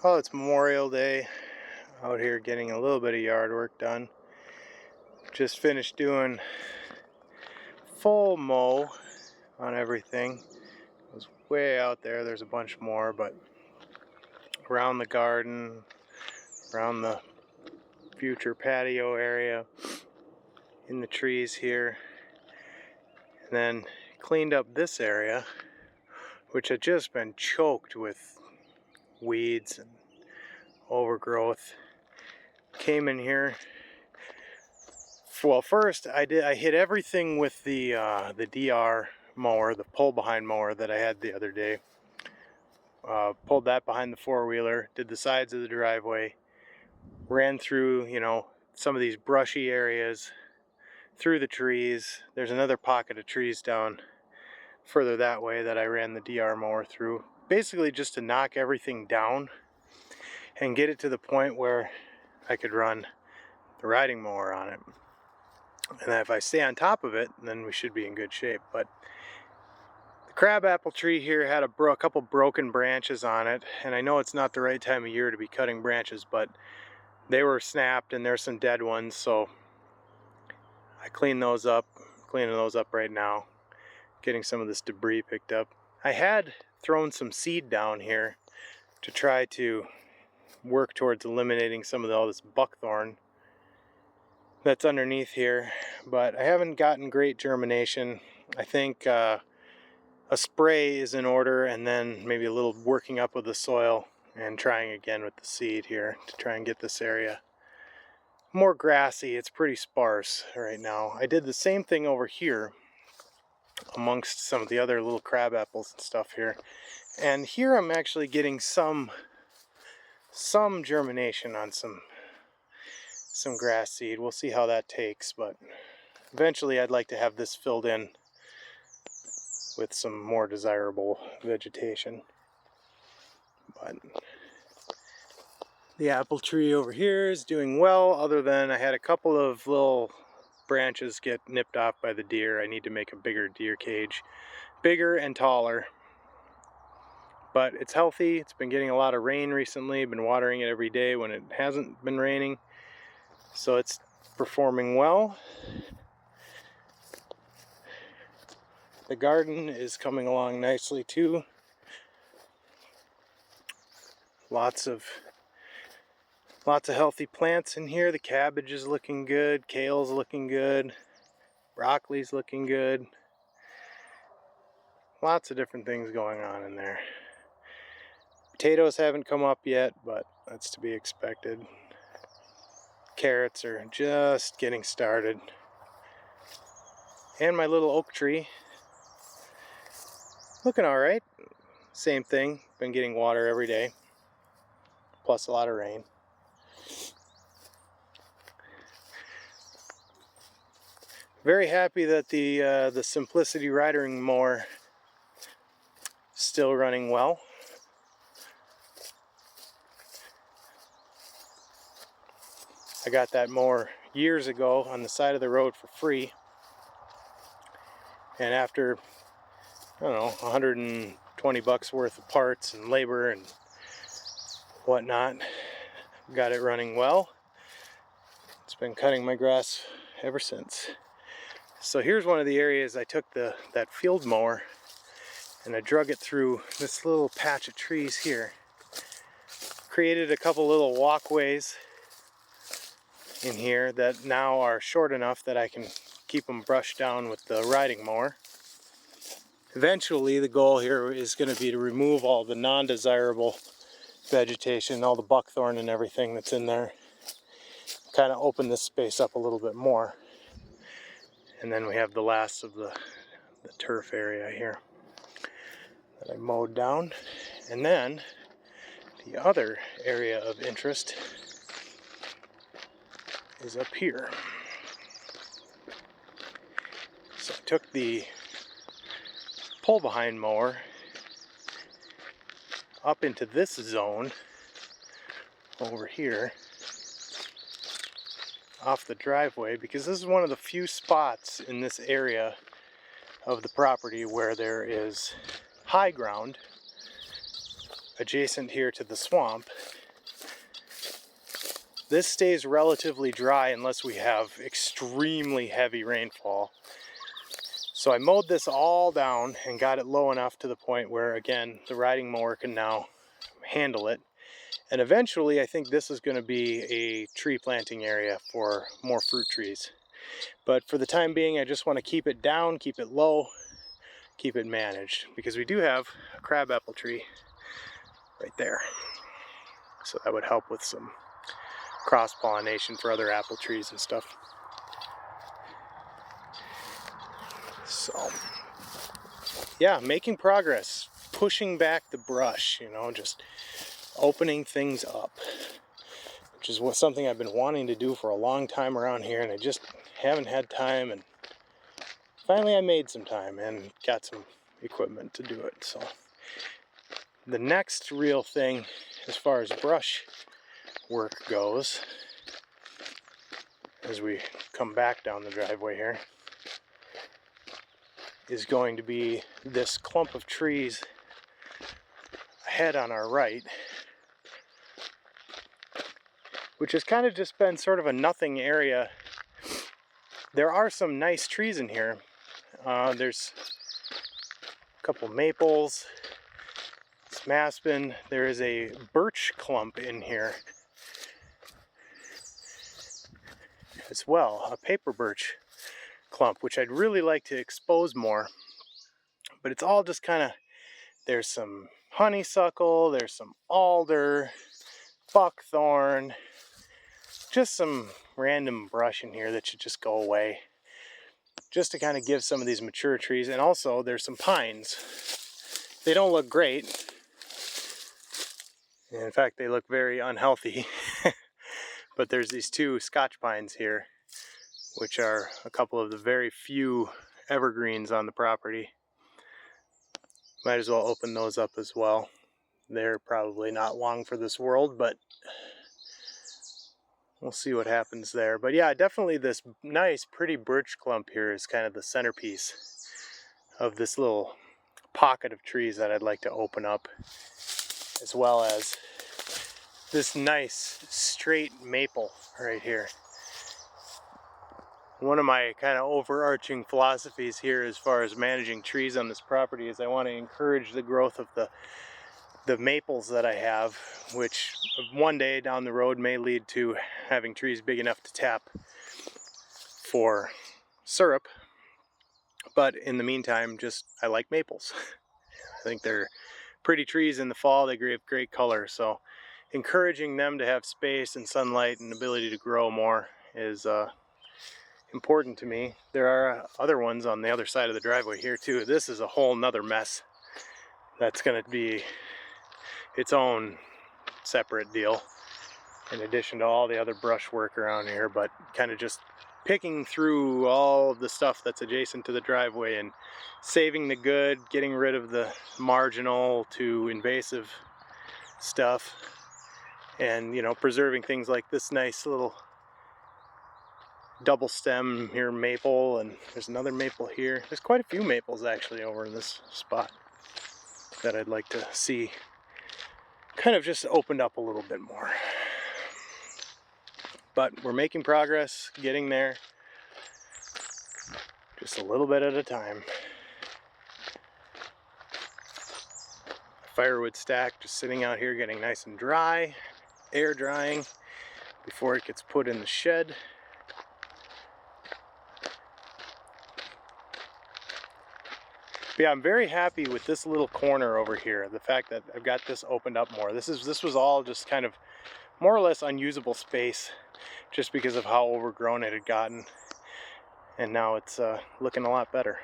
Well, it's Memorial Day. Out here getting a little bit of yard work done. Just finished doing full mow on everything. It was way out there. There's a bunch more, but around the garden, around the future patio area, in the trees here, and then cleaned up this area, which had just been choked with weeds and overgrowth. Came in here. Well, first I hit everything with the DR mower, the pull behind mower that I had the other day. Pulled that behind the four-wheeler, did the sides of the driveway, ran through, some of these brushy areas, through the trees. There's another pocket of trees down further that way that I ran the DR mower through. Basically just to knock everything down and get it to the point where I could run the riding mower on it. And if I stay on top of it, then we should be in good shape. But the crabapple tree here had a couple broken branches on it, and I know it's not the right time of year to be cutting branches, but they were snapped and there's some dead ones, so I cleaning those up right now, getting some of this debris picked up. I had thrown some seed down here to try to work towards eliminating some of all this buckthorn that's underneath here, but I haven't gotten great germination. I think a spray is in order, and then maybe a little working up of the soil and trying again with the seed here to try and get this area more grassy. It's pretty sparse right now. I did the same thing over here amongst some of the other little crab apples and stuff here, and here I'm actually getting some germination on some grass seed. We'll see how that takes, but eventually I'd like to have this filled in with some more desirable vegetation. But the apple tree over here is doing well, other than I had a couple of little branches get nipped off by the deer. I need to make a bigger deer cage, bigger and taller. But it's healthy. It's been getting a lot of rain recently. Been watering it every day when it hasn't been raining. So it's performing well. The garden is coming along nicely too. Lots of healthy plants in here. The cabbage is looking good, kale's looking good, broccoli's looking good. Lots of different things going on in there. Potatoes haven't come up yet, but that's to be expected. Carrots are just getting started. And my little oak tree, looking all right. Same thing, been getting water every day, plus a lot of rain. Very happy that the Simplicity riding mower is still running well. I got that mower years ago on the side of the road for free, and after, I don't know, 120 bucks worth of parts and labor and whatnot, got it running well. It's been cutting my grass ever since. So here's one of the areas I took that field mower and I drug it through this little patch of trees here. Created a couple little walkways in here that now are short enough that I can keep them brushed down with the riding mower. Eventually the goal here is going to be to remove all the non-desirable vegetation, all the buckthorn and everything that's in there. Kind of open this space up a little bit more. And then we have the last of the turf area here that I mowed down. And then the other area of interest is up here. So I took the pull behind mower up into this zone over here off the driveway, because this is one of the few spots in this area of the property where there is high ground adjacent here to the swamp. This stays relatively dry unless we have extremely heavy rainfall. So I mowed this all down and got it low enough to the point where, again, the riding mower can now handle it. And eventually I think this is going to be a tree planting area for more fruit trees. But for the time being, I just want to keep it down, keep it low, keep it managed, because we do have a crabapple tree right there. So that would help with some cross-pollination for other apple trees and stuff. So yeah, making progress, pushing back the brush, you know, just opening things up, which is something I've been wanting to do for a long time around here, and I just haven't had time, and finally I made some time and got some equipment to do it. So the next real thing as far as brush work goes, as we come back down the driveway here, is going to be this clump of trees ahead on our right, which has kind of just been sort of a nothing area. There are some nice trees in here. There's a couple maples, some aspen. There is a birch clump in here as well, a paper birch clump, which I'd really like to expose more. But it's all just kind of, there's some honeysuckle, there's some alder, buckthorn, just some random brush in here that should just go away, just to kind of give some of these mature trees. And also there's some pines. They don't look great. In fact, they look very unhealthy. But there's these two Scotch pines here, which are a couple of the very few evergreens on the property. Might as well open those up as well. They're probably not long for this world, but we'll see what happens there. But yeah, definitely this nice, pretty birch clump here is kind of the centerpiece of this little pocket of trees that I'd like to open up, as well as this nice straight maple right here. One of my kind of overarching philosophies here as far as managing trees on this property is I want to encourage the growth of the maples that I have, which one day down the road may lead to having trees big enough to tap for syrup. But in the meantime, I like maples. I think they're pretty trees in the fall. They give great color. So encouraging them to have space and sunlight and ability to grow more is important to me. There are other ones on the other side of the driveway here too. This is a whole nother mess. That's going to be its own separate deal, in addition to all the other brush work around here. But kind of just picking through all of the stuff that's adjacent to the driveway and saving the good, getting rid of the marginal to invasive stuff, and, you know, preserving things like this nice little double stem here maple, and there's another maple here. There's quite a few maples actually over in this spot that I'd like to see kind of just opened up a little bit more. But we're making progress, getting there, just a little bit at a time. Firewood stack just sitting out here getting nice and dry, air drying before it gets put in the shed. But yeah, I'm very happy with this little corner over here. The fact that I've got this opened up more. This was all just kind of more or less unusable space, just because of how overgrown it had gotten. And now it's looking a lot better.